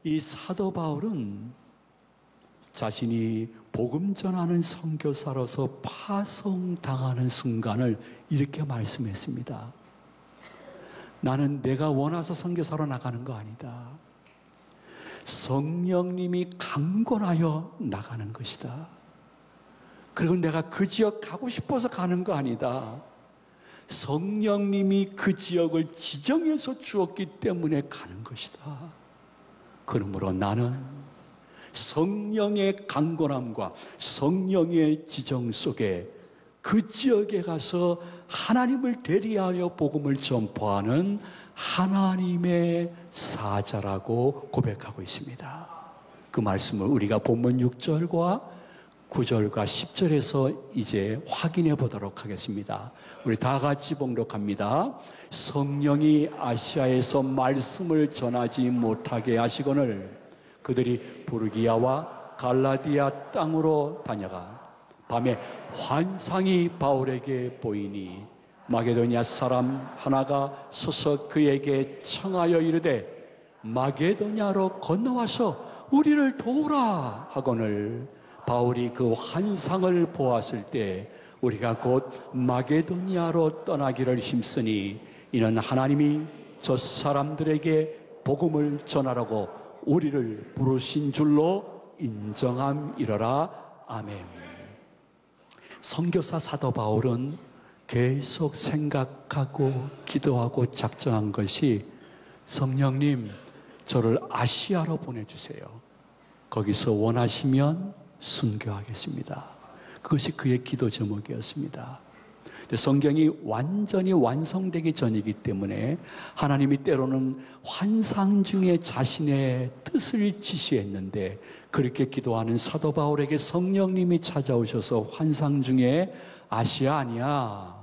이 사도 바울은 자신이 복음 전하는 선교사로서 파송당하는 순간을 이렇게 말씀했습니다. 나는 내가 원해서 선교사로 나가는 거 아니다. 성령님이 강권하여 나가는 것이다. 그리고 내가 그 지역 가고 싶어서 가는 거 아니다. 성령님이 그 지역을 지정해서 주었기 때문에 가는 것이다. 그러므로 나는 성령의 강권함과 성령의 지정 속에 그 지역에 가서 하나님을 대리하여 복음을 전파하는 하나님의 사자라고 고백하고 있습니다. 그 말씀을 우리가 본문 6절과 9절과 10절에서 이제 확인해 보도록 하겠습니다. 우리 다 같이 봉독합니다. 성령이 아시아에서 말씀을 전하지 못하게 하시거늘 그들이 부르기아와 갈라디아 땅으로 다녀가 밤에 환상이 바울에게 보이니 마게도니아 사람 하나가 서서 그에게 청하여 이르되 마게도니아로 건너와서 우리를 도우라 하거늘 바울이 그 환상을 보았을 때 우리가 곧 마게도니아로 떠나기를 힘쓰니 이는 하나님이 저 사람들에게 복음을 전하라고 우리를 부르신 줄로 인정함이러라. 아멘. 선교사 사도 바울은 계속 생각하고 기도하고 작정한 것이 성령님 저를 아시아로 보내주세요. 거기서 원하시면 순교하겠습니다. 그것이 그의 기도 제목이었습니다. 성경이 완전히 완성되기 전이기 때문에 하나님이 때로는 환상 중에 자신의 뜻을 지시했는데 그렇게 기도하는 사도 바울에게 성령님이 찾아오셔서 환상 중에 아시아 아니야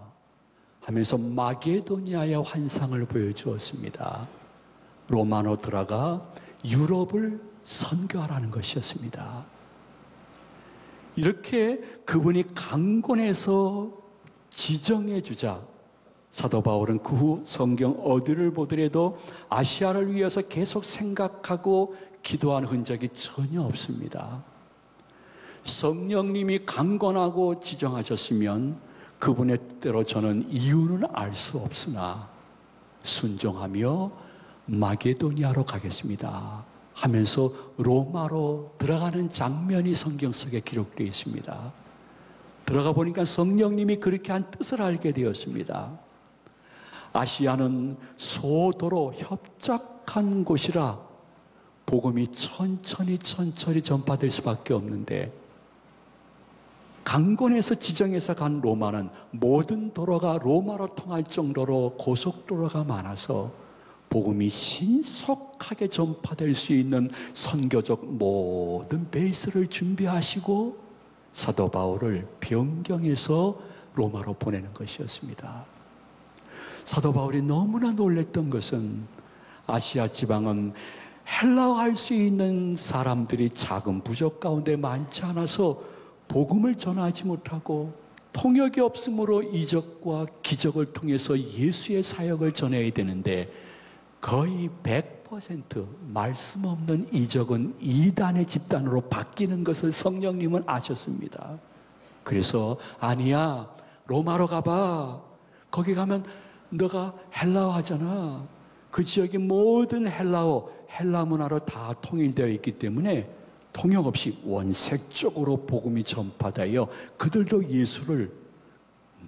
하면서 마게도니아의 환상을 보여주었습니다. 로마로 들어가 유럽을 선교하라는 것이었습니다. 이렇게 그분이 강권해서 지정해 주자 사도 바울은 그 후 성경 어디를 보더라도 아시아를 위해서 계속 생각하고 기도한 흔적이 전혀 없습니다. 성령님이 강권하고 지정하셨으면 그분의 뜻대로 저는 이유는 알 수 없으나 순종하며 마게도니아로 가겠습니다 하면서 로마로 들어가는 장면이 성경 속에 기록되어 있습니다. 들어가 보니까 성령님이 그렇게 한 뜻을 알게 되었습니다. 아시아는 소도로 협착한 곳이라 복음이 천천히 전파될 수밖에 없는데 강권에서 지정해서 간 로마는 모든 도로가 로마로 통할 정도로 고속도로가 많아서 복음이 신속하게 전파될 수 있는 선교적 모든 베이스를 준비하시고 사도 바울을 변경해서 로마로 보내는 것이었습니다. 사도 바울이 너무나 놀랬던 것은 아시아 지방은 헬라어 할 수 있는 사람들이 작은 부족 가운데 많지 않아서 복음을 전하지 못하고 통역이 없으므로 이적과 기적을 통해서 예수의 사역을 전해야 되는데 거의 100% 말씀 없는 이적은 이단의 집단으로 바뀌는 것을 성령님은 아셨습니다. 그래서 아니야 로마로 가봐. 거기 가면 너가 헬라어 하잖아. 그 지역의 모든 헬라 문화로 다 통일되어 있기 때문에 통역 없이 원색적으로 복음이 전파되어 그들도 예수를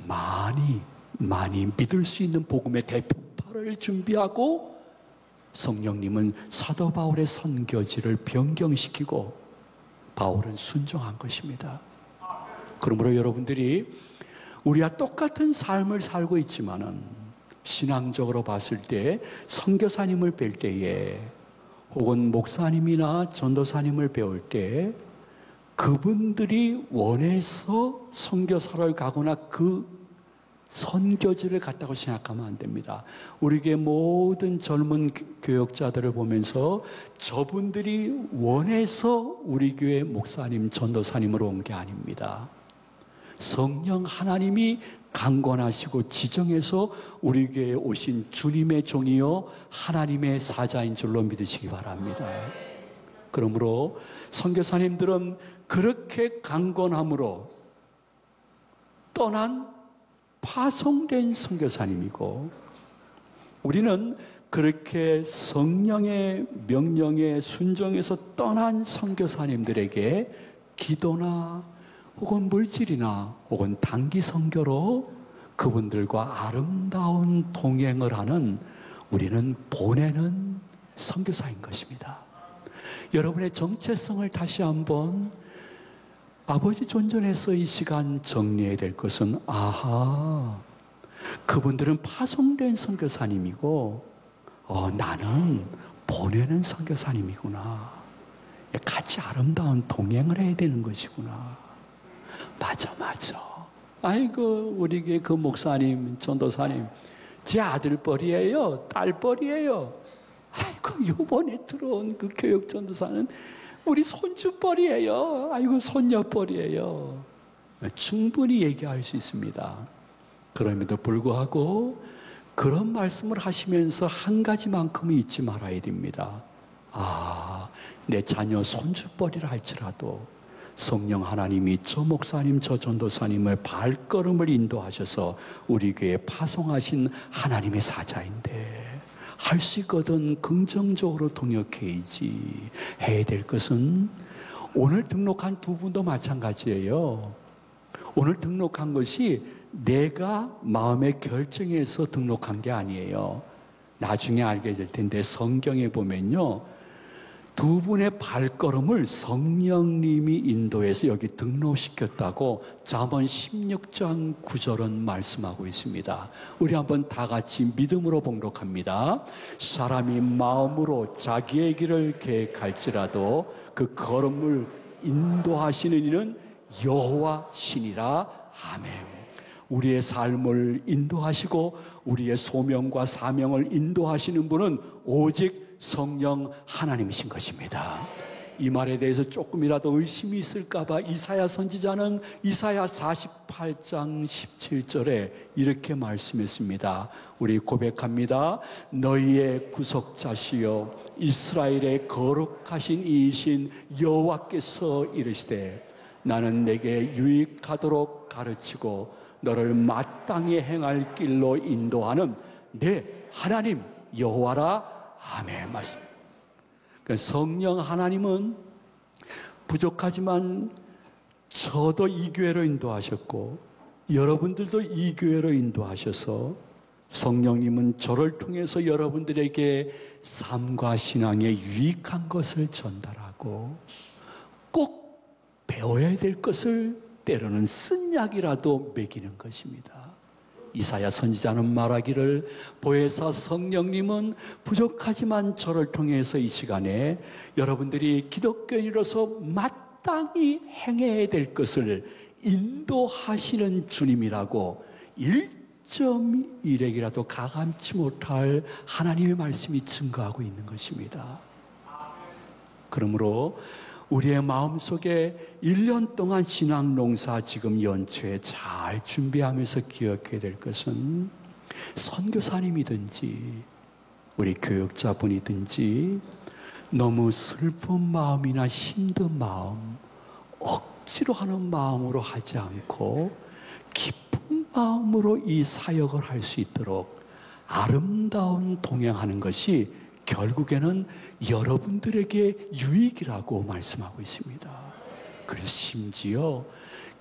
많이 믿을 수 있는 복음의 대표파를 준비하고 성령님은 사도 바울의 선교지를 변경시키고 바울은 순종한 것입니다. 그러므로 여러분들이 우리와 똑같은 삶을 살고 있지만은 신앙적으로 봤을 때 선교사님을 뵐 때에 혹은 목사님이나 전도사님을 배울 때 그분들이 원해서 선교사를 가거나 그 선교지를 갔다고 생각하면 안 됩니다. 우리 교회 모든 젊은 교역자들을 보면서 저분들이 원해서 우리 교회 목사님, 전도사님으로 온 게 아닙니다. 성령 하나님이 강권하시고 지정해서 우리 교회에 오신 주님의 종이요 하나님의 사자인 줄로 믿으시기 바랍니다. 그러므로 선교사님들은 그렇게 강건함으로 떠난 파송된 선교사님이고, 우리는 그렇게 성령의 명령에 순종해서 떠난 선교사님들에게 기도나 혹은 물질이나 혹은 단기 선교로 그분들과 아름다운 동행을 하는, 우리는 보내는 선교사인 것입니다. 여러분의 정체성을 다시 한번 아버지 존전에서 이 시간 정리해야 될 것은, 아하, 그분들은 파송된 선교사님이고 나는 보내는 선교사님이구나. 같이 아름다운 동행을 해야 되는 것이구나. 맞아. 아이고, 우리 교회 그 목사님, 전도사님, 제 아들뻘이에요, 딸뻘이에요. 아이고, 요번에 들어온 그 교육 전도사는 우리 손주뻘이에요. 아이고, 손녀뻘이에요. 충분히 얘기할 수 있습니다. 그럼에도 불구하고 그런 말씀을 하시면서 한 가지만큼은 잊지 말아야 됩니다. 내 자녀 손주뻘이라 할지라도 성령 하나님이 저 목사님, 저 전도사님의 발걸음을 인도하셔서 우리 교회에 파송하신 하나님의 사자인데, 할 수 있거든 긍정적으로 동역해야지. 해야 될 것은, 오늘 등록한 두 분도 마찬가지예요. 오늘 등록한 것이 내가 마음에 결정해서 등록한 게 아니에요. 나중에 알게 될 텐데, 성경에 보면요, 두 분의 발걸음을 성령님이 인도해서 여기 등록시켰다고 잠언 16장 9절은 말씀하고 있습니다. 우리 한번 다 같이 믿음으로 봉독합니다. 사람이 마음으로 자기의 길을 계획할지라도 그 걸음을 인도하시는 이는 여호와 신이라. 아멘. 우리의 삶을 인도하시고 우리의 소명과 사명을 인도하시는 분은 오직 성령 하나님이신 것입니다. 이 말에 대해서 조금이라도 의심이 있을까봐 이사야 선지자는 이사야 48장 17절에 이렇게 말씀했습니다. 우리 고백합니다. 너희의 구속자시여 이스라엘의 거룩하신 이이신 여호와께서 이르시되, 나는 내게 유익하도록 가르치고 너를 마땅히 행할 길로 인도하는 내 하나님 여호와라. 아멘. 맞습니다. 그러니까 성령 하나님은 부족하지만 저도 이 교회로 인도하셨고 여러분들도 이 교회로 인도하셔서, 성령님은 저를 통해서 여러분들에게 삶과 신앙에 유익한 것을 전달하고 꼭 배워야 될 것을 때로는 쓴 약이라도 먹이는 것입니다. 이사야 선지자는 말하기를, 보혜사 성령님은 부족하지만 저를 통해서 이 시간에 여러분들이 기독교인으로서 마땅히 행해야 될 것을 인도하시는 주님이라고 1.1액이라도 가감치 못할 하나님의 말씀이 증거하고 있는 것입니다. 그러므로 우리의 마음속에 1년 동안 신앙농사 지금 연초에 잘 준비하면서 기억해야 될 것은, 선교사님이든지 우리 교육자분이든지 너무 슬픈 마음이나 힘든 마음, 억지로 하는 마음으로 하지 않고 기쁜 마음으로 이 사역을 할 수 있도록 아름다운 동행하는 것이 결국에는 여러분들에게 유익이라고 말씀하고 있습니다. 그래서 심지어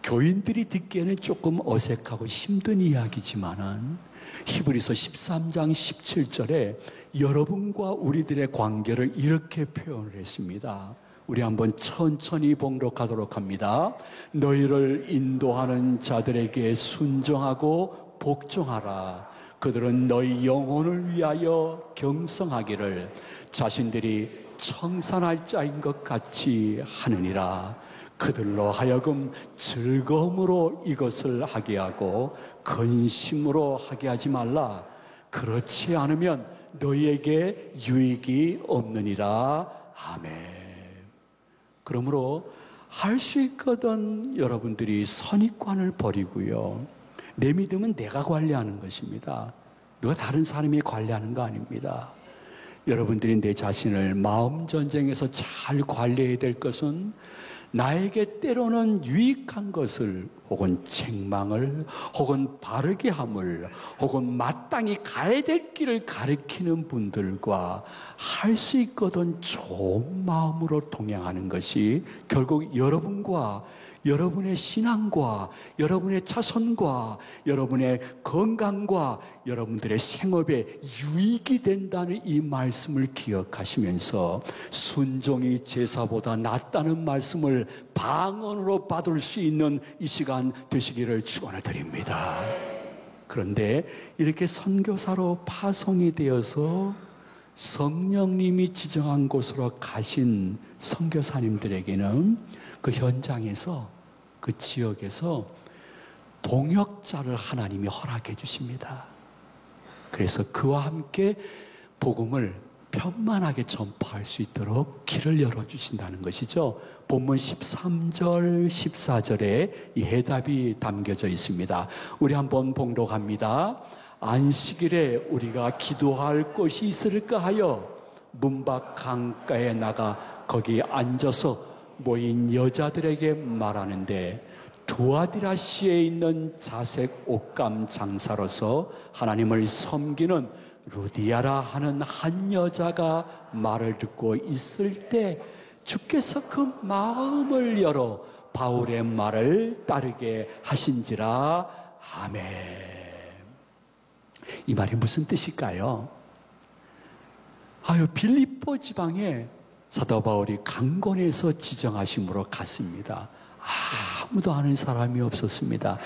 교인들이 듣기에는 조금 어색하고 힘든 이야기지만은 히브리서 13장 17절에 여러분과 우리들의 관계를 이렇게 표현을 했습니다. 우리 한번 천천히 봉독하도록 합니다. 너희를 인도하는 자들에게 순종하고 복종하라. 그들은 너희 영혼을 위하여 경성하기를 자신들이 청산할 자인 것 같이 하느니라. 그들로 하여금 즐거움으로 이것을 하게 하고 근심으로 하게 하지 말라. 그렇지 않으면 너희에게 유익이 없느니라. 아멘. 그러므로 할 수 있거든 여러분들이 선입관을 버리고요. 내 믿음은 내가 관리하는 것입니다. 누가 다른 사람이 관리하는 거 아닙니다. 여러분들이 내 자신을 마음 전쟁에서 잘 관리해야 될 것은 나에게 때로는 유익한 것을 혹은 책망을 혹은 바르게 함을 혹은 마땅히 가야 될 길을 가르치는 분들과 할 수 있거든 좋은 마음으로 동행하는 것이 결국 여러분과 여러분의 신앙과 여러분의 자손과 여러분의 건강과 여러분들의 생업에 유익이 된다는 이 말씀을 기억하시면서 순종이 제사보다 낫다는 말씀을 방언으로 받을 수 있는 이 시간 되시기를 축원드립니다. 그런데 이렇게 선교사로 파송이 되어서 성령님이 지정한 곳으로 가신 선교사님들에게는 그 현장에서 그 지역에서 동역자를 하나님이 허락해 주십니다. 그래서 그와 함께 복음을 편만하게 전파할 수 있도록 길을 열어주신다는 것이죠. 본문 13절, 14절에 이 해답이 담겨져 있습니다. 우리 한번 봉독합니다. 안식일에 우리가 기도할 곳이 있을까 하여 문밖 강가에 나가 거기 앉아서 모인 여자들에게 말하는데 두아디라시에 있는 자색 옷감 장사로서 하나님을 섬기는 루디아라 하는 한 여자가 말을 듣고 있을 때 주께서 그 마음을 열어 바울의 말을 따르게 하신지라. 아멘. 이 말이 무슨 뜻일까요? 빌립보 지방에 사도 바울이 강권에서 지정하심으로 갔습니다. 아무도 아는 사람이 없었습니다.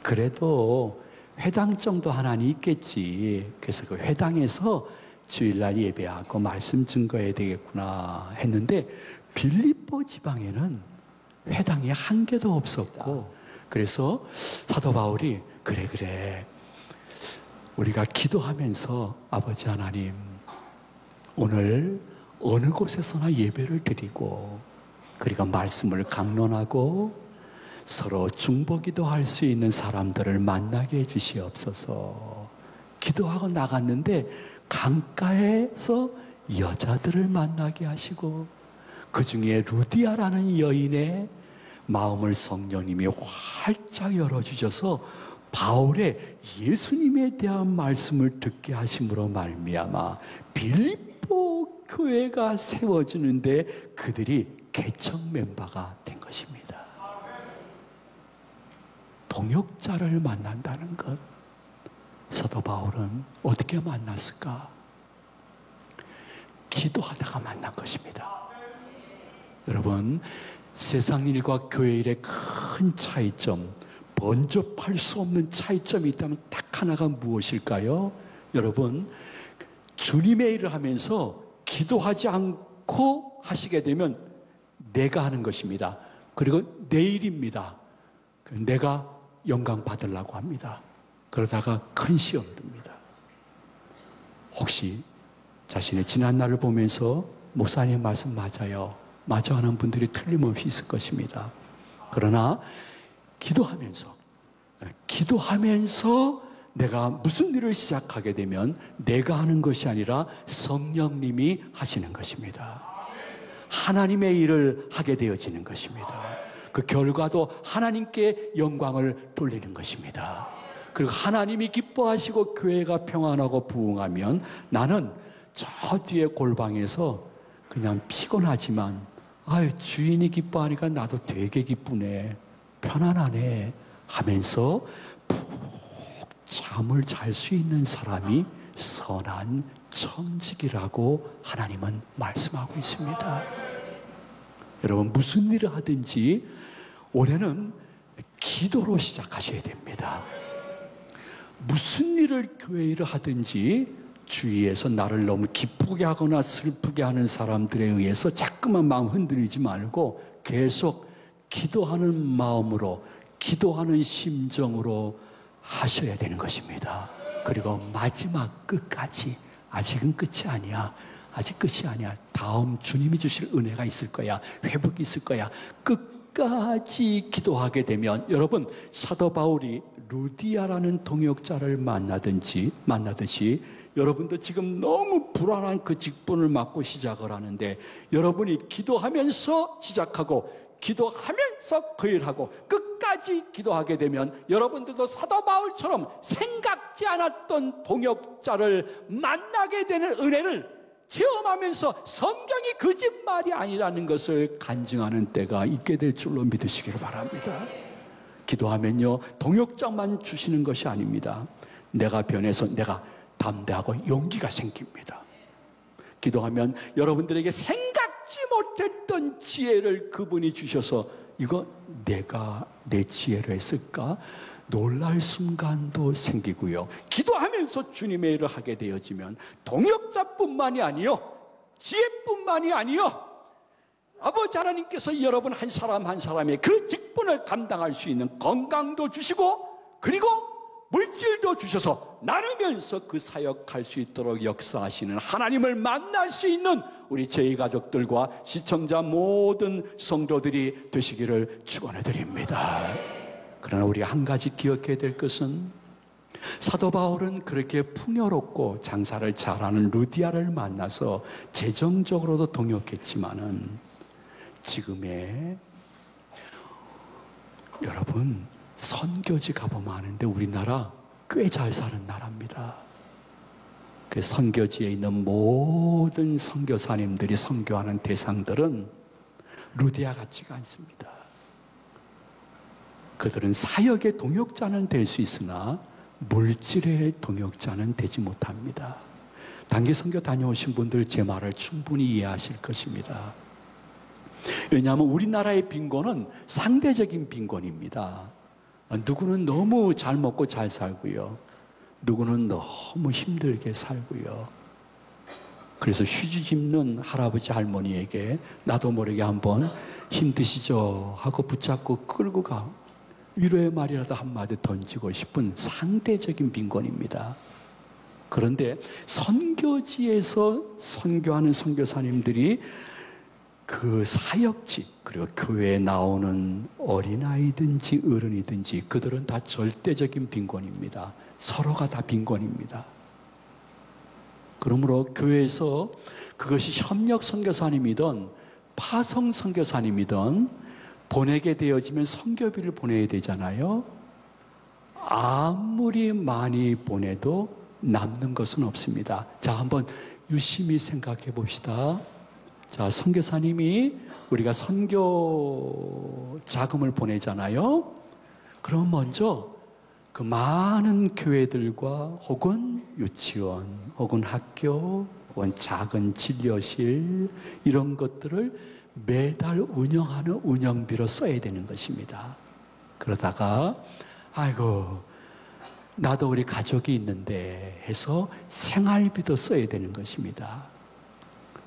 그래도 회당 정도 하나는 있겠지. 그래서 그 회당에서 주일날 예배하고 말씀 증거해야 되겠구나 했는데 빌립보 지방에는 회당이 한 개도 없었고, 그래서 사도 바울이 그래 우리가 기도하면서 아버지 하나님 오늘 어느 곳에서나 예배를 드리고 그리고 말씀을 강론하고 서로 중보기도 할 수 있는 사람들을 만나게 해주시옵소서. 기도하고 나갔는데 강가에서 여자들을 만나게 하시고 그 중에 루디아라는 여인의 마음을 성령님이 활짝 열어주셔서 바울의 예수님에 대한 말씀을 듣게 하심으로 말미암아 빌립보 교회가 세워지는데 그들이 개척 멤버가 된 것입니다. 동역자를 만난다는 것, 사도 바울은 어떻게 만났을까? 기도하다가 만난 것입니다. 여러분, 세상 일과 교회 일의 큰 차이점, 번접할 수 없는 차이점이 있다면 딱 하나가 무엇일까요? 여러분, 주님의 일을 하면서 기도하지 않고 하시게 되면 내가 하는 것입니다. 그리고 내 일입니다. 내가 영광 받으려고 합니다. 그러다가 큰 시험 듭니다. 혹시 자신의 지난 날을 보면서 목사님 말씀 맞아요, 맞아 하는 분들이 틀림없이 있을 것입니다. 그러나 기도하면서 내가 무슨 일을 시작하게 되면 내가 하는 것이 아니라 성령님이 하시는 것입니다. 하나님의 일을 하게 되어지는 것입니다. 그 결과도 하나님께 영광을 돌리는 것입니다. 그리고 하나님이 기뻐하시고 교회가 평안하고 부흥하면 나는 저 뒤에 골방에서 그냥 피곤하지만 주인이 기뻐하니까 나도 되게 기쁘네, 편안하네 하면서 푹 잠을 잘 수 있는 사람이 선한 청직이라고 하나님은 말씀하고 있습니다. 여러분, 무슨 일을 하든지 올해는 기도로 시작하셔야 됩니다. 무슨 일을, 교회 일을 하든지 주위에서 나를 너무 기쁘게 하거나 슬프게 하는 사람들에 의해서 자꾸만 마음 흔들리지 말고 계속 기도하는 마음으로, 기도하는 심정으로 하셔야 되는 것입니다. 그리고 마지막 끝까지, 아직은 끝이 아니야, 아직 끝이 아니야, 다음 주님이 주실 은혜가 있을 거야, 회복이 있을 거야, 끝까지 기도하게 되면, 여러분, 사도 바울이 루디아라는 동역자를 만나듯이 여러분도 지금 너무 불안한 그 직분을 맡고 시작을 하는데, 여러분이 기도하면서 시작하고 기도하면서 그 일하고 끝까지 기도하게 되면 여러분들도 사도 바울처럼 생각지 않았던 동역자를 만나게 되는 은혜를 체험하면서 성경이 거짓말이 아니라는 것을 간증하는 때가 있게 될 줄로 믿으시기를 바랍니다. 기도하면요, 동역자만 주시는 것이 아닙니다. 내가 변해서 내가 담대하고 용기가 생깁니다. 기도하면 여러분들에게 생각지 못했던 지혜를 그분이 주셔서, 이거 내가 내 지혜로 했을까? 놀랄 순간도 생기고요. 기도하면서 주님의 일을 하게 되어지면 동역자뿐만이 아니요, 지혜뿐만이 아니요, 아버지 하나님께서 여러분 한 사람 한 사람의 그 직분을 감당할 수 있는 건강도 주시고, 그리고 물질도 주셔서 나누면서 그 사역할 수 있도록 역사하시는 하나님을 만날 수 있는 우리 저희 가족들과 시청자 모든 성도들이 되시기를 축원해 드립니다. 그러나 우리가 한 가지 기억해야 될 것은, 사도 바울은 그렇게 풍요롭고 장사를 잘하는 루디아를 만나서 재정적으로도 동역했지만은, 지금의 여러분, 선교지 가보면 아는데 우리나라 꽤 잘 사는 나라입니다. 그 선교지에 있는 모든 선교사님들이 선교하는 대상들은 루디아 같지가 않습니다. 그들은 사역의 동역자는 될 수 있으나 물질의 동역자는 되지 못합니다. 단기 선교 다녀오신 분들 제 말을 충분히 이해하실 것입니다. 왜냐하면 우리나라의 빈곤은 상대적인 빈곤입니다. 누구는 너무 잘 먹고 잘 살고요, 누구는 너무 힘들게 살고요. 그래서 휴지 짚는 할아버지 할머니에게 나도 모르게 한번 힘드시죠 하고 붙잡고 끌고 가 위로의 말이라도 한마디 던지고 싶은 상대적인 빈곤입니다. 그런데 선교지에서 선교하는 선교사님들이 그 사역지, 그리고 교회에 나오는 어린아이든지 어른이든지 그들은 다 절대적인 빈곤입니다. 서로가 다 빈곤입니다. 그러므로 교회에서 그것이 협력 선교사님이든 파송 선교사님이든 보내게 되어지면 선교비를 보내야 되잖아요. 아무리 많이 보내도 남는 것은 없습니다. 자, 한번 유심히 생각해 봅시다. 자, 선교사님이 우리가 선교 자금을 보내잖아요. 그럼 먼저 그 많은 교회들과 혹은 유치원, 혹은 학교, 혹은 작은 진료실, 이런 것들을 매달 운영하는 운영비로 써야 되는 것입니다. 그러다가 아이고 나도 우리 가족이 있는데 해서 생활비도 써야 되는 것입니다.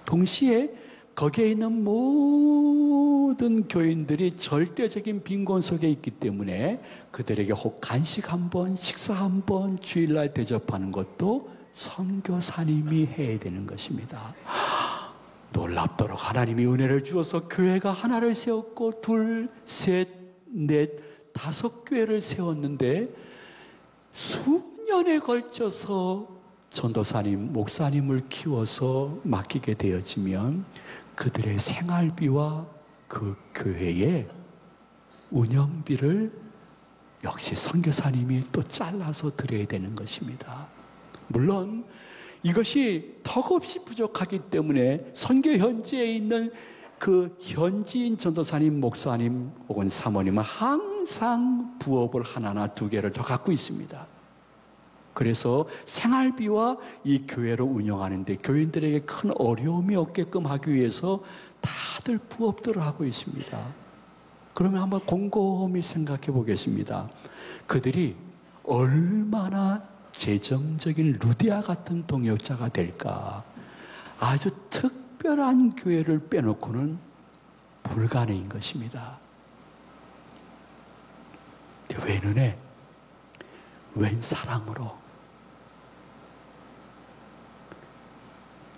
동시에 거기에 있는 모든 교인들이 절대적인 빈곤 속에 있기 때문에 그들에게 혹 간식 한 번, 식사 한 번, 주일날 대접하는 것도 선교사님이 해야 되는 것입니다. 놀랍도록 하나님이 은혜를 주어서 교회가 하나를 세웠고 둘, 셋, 넷, 5교회를 세웠는데 수년에 걸쳐서 전도사님, 목사님을 키워서 맡기게 되어지면 그들의 생활비와 그 교회의 운영비를 역시 선교사님이 또 잘라서 드려야 되는 것입니다. 물론 이것이 턱없이 부족하기 때문에 선교 현지에 있는 그 현지인 전도사님, 목사님 혹은 사모님은 항상 부업을 하나나 2개를 더 갖고 있습니다. 그래서 생활비와 이 교회를 운영하는데 교인들에게 큰 어려움이 없게끔 하기 위해서 다들 부업들을 하고 있습니다. 그러면 한번 곰곰이 생각해 보겠습니다. 그들이 얼마나 재정적인 루디아 같은 동역자가 될까? 아주 특별한 교회를 빼놓고는 불가능인 것입니다. 웬 은혜, 웬 사랑으로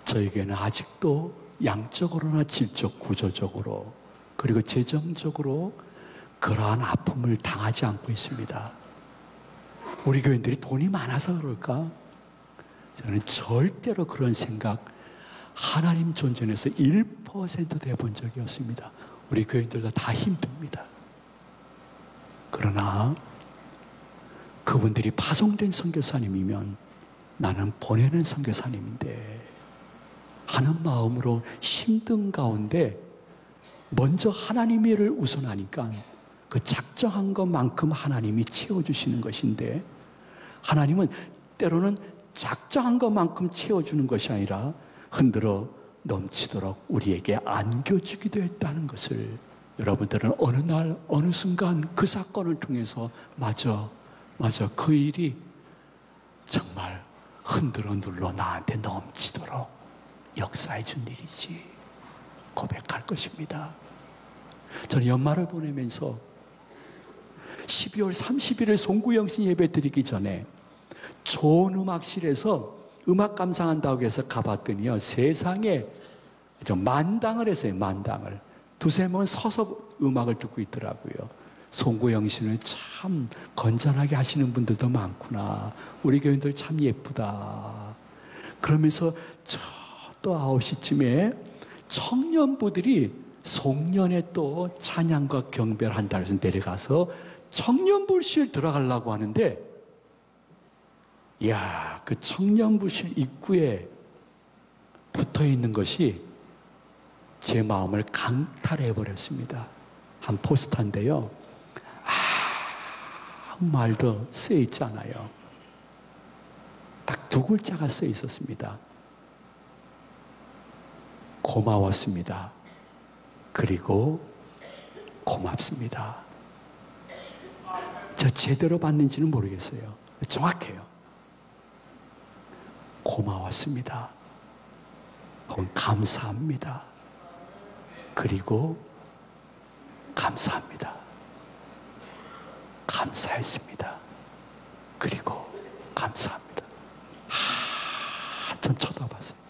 저에게는 아직도 양적으로나 질적 구조적으로 그리고 재정적으로 그러한 아픔을 당하지 않고 있습니다. 우리 교인들이 돈이 많아서 그럴까? 저는 절대로 그런 생각 하나님 존전에서 1%도 해본 적이 없습니다. 우리 교인들도 다 힘듭니다. 그러나 그분들이 파송된 선교사님이면 나는 보내는 선교사님인데 하는 마음으로 힘든 가운데 먼저 하나님의 일을 우선하니까 그 작정한 것만큼 하나님이 채워주시는 것인데, 하나님은 때로는 작정한 것만큼 채워주는 것이 아니라 흔들어 넘치도록 우리에게 안겨주기도 했다는 것을 여러분들은 어느 날 어느 순간 그 사건을 통해서 맞아 그 일이 정말 흔들어 눌러 나한테 넘치도록 역사해 준 일이지 고백할 것입니다. 저는 연말을 보내면서 12월 30일을 송구영신 예배 드리기 전에 좋은 음악실에서 음악 감상한다고 해서 가봤더니요, 세상에 만당을 했어요. 만당을 두세 번 서서 음악을 듣고 있더라고요. 송구영신을 참 건전하게 하시는 분들도 많구나, 우리 교인들 참 예쁘다. 그러면서 또 9시쯤에 청년부들이 송년회 또 찬양과 경배를 한다 해서 내려가서 청년부실 들어가려고 하는데, 이야, 그 청년부실 입구에 붙어 있는 것이 제 마음을 강탈해 버렸습니다. 한 포스터인데요, 아무 말도 쓰여 있지 않아요. 딱 두 글자가 쓰여 있었습니다. 고마웠습니다. 그리고 고맙습니다. 저 제대로 봤는지는 모르겠어요. 정확해요. 고마웠습니다. 혹은 감사합니다. 그리고 감사합니다. 감사했습니다. 그리고 감사합니다. 전 쳐다봤어요.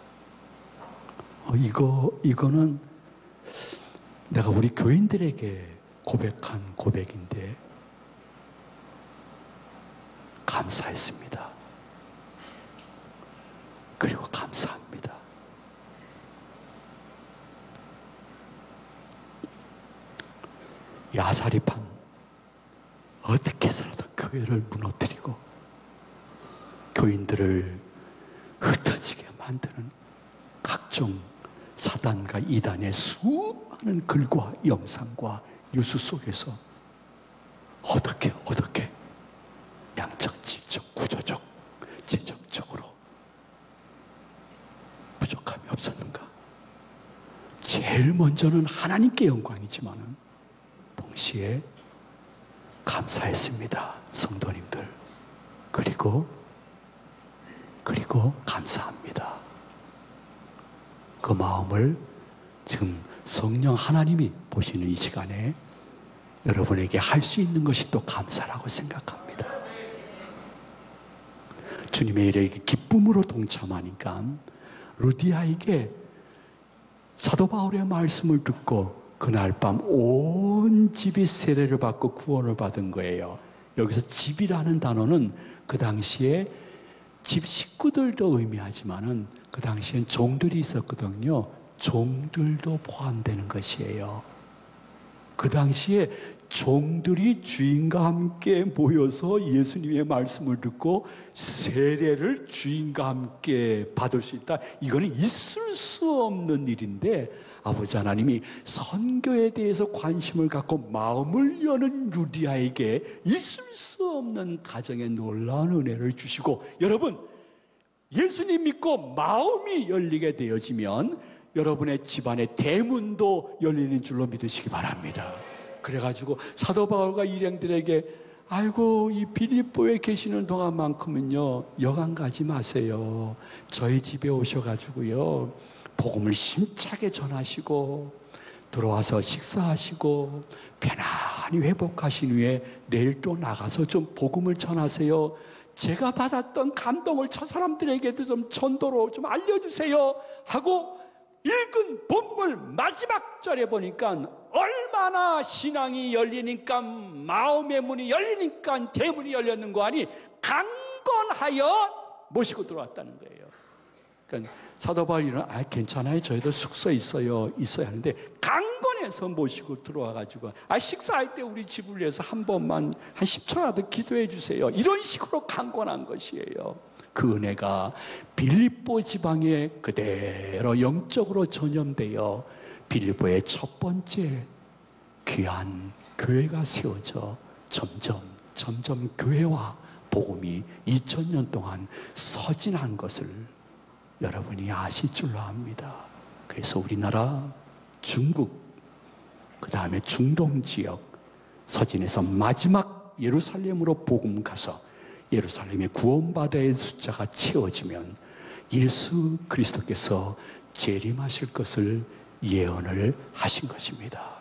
이거는 내가 우리 교인들에게 고백한 고백인데, 감사했습니다. 그리고 감사합니다. 야사리판 어떻게 해서라도 교회를 무너뜨리고 교인들을 흩어지게 만드는 각종 사단과 이단의 수많은 글과 영상과 뉴스 속에서 어떻게 양적, 질적, 구조적, 재정적으로 부족함이 없었는가? 제일 먼저는 하나님께 영광이지만 동시에 감사했습니다, 성도님들. 그리고 감사합니다. 그 마음을 지금 성령 하나님이 보시는 이 시간에 여러분에게 할 수 있는 것이 또 감사라고 생각합니다. 주님의 일에 기쁨으로 동참하니까 루디아에게 사도 바울의 말씀을 듣고 그날 밤 온 집이 세례를 받고 구원을 받은 거예요. 여기서 집이라는 단어는 그 당시에 집 식구들도 의미하지만은 그 당시엔 종들이 있었거든요. 종들도 포함되는 것이에요. 그 당시에 종들이 주인과 함께 모여서 예수님의 말씀을 듣고 세례를 주인과 함께 받을 수 있다. 이거는 있을 수 없는 일인데 아버지 하나님이 선교에 대해서 관심을 갖고 마음을 여는 루디아에게 있을 수 없는 가정의 놀라운 은혜를 주시고, 여러분, 예수님 믿고 마음이 열리게 되어지면 여러분의 집안의 대문도 열리는 줄로 믿으시기 바랍니다. 그래가지고 사도 바울과 일행들에게 아이고, 이 빌립보에 계시는 동안만큼은요 여관 가지 마세요. 저희 집에 오셔가지고요 복음을 힘차게 전하시고 들어와서 식사하시고 편안히 회복하신 후에 내일 또 나가서 좀 복음을 전하세요. 제가 받았던 감동을 저 사람들에게도 좀 전도로 좀 알려주세요 하고 읽은 본문 마지막 절에 보니까 얼마나 얼마나 신앙이 열리니까, 마음의 문이 열리니까 대문이 열렸는 거 아니, 강건하여 모시고 들어왔다는 거예요. 그러니까 사도 바울이는 괜찮아요, 저희들 숙소 있어야 하는데, 강건해서 모시고 들어와가지고 식사할 때 우리 집을 위해서 한 번만 한 10초라도 기도해 주세요, 이런 식으로 강건한 것이에요. 그 은혜가 빌립보 지방에 그대로 영적으로 전염되어 빌립보의 첫 번째 귀한 교회가 세워져 점점 교회와 복음이 2000년 동안 서진한 것을 여러분이 아실 줄로 압니다. 그래서 우리나라, 중국, 그 다음에 중동 지역 서진에서 마지막 예루살렘으로 복음 가서 예루살렘의 구원받아야 할 숫자가 채워지면 예수 그리스도께서 재림하실 것을 예언을 하신 것입니다.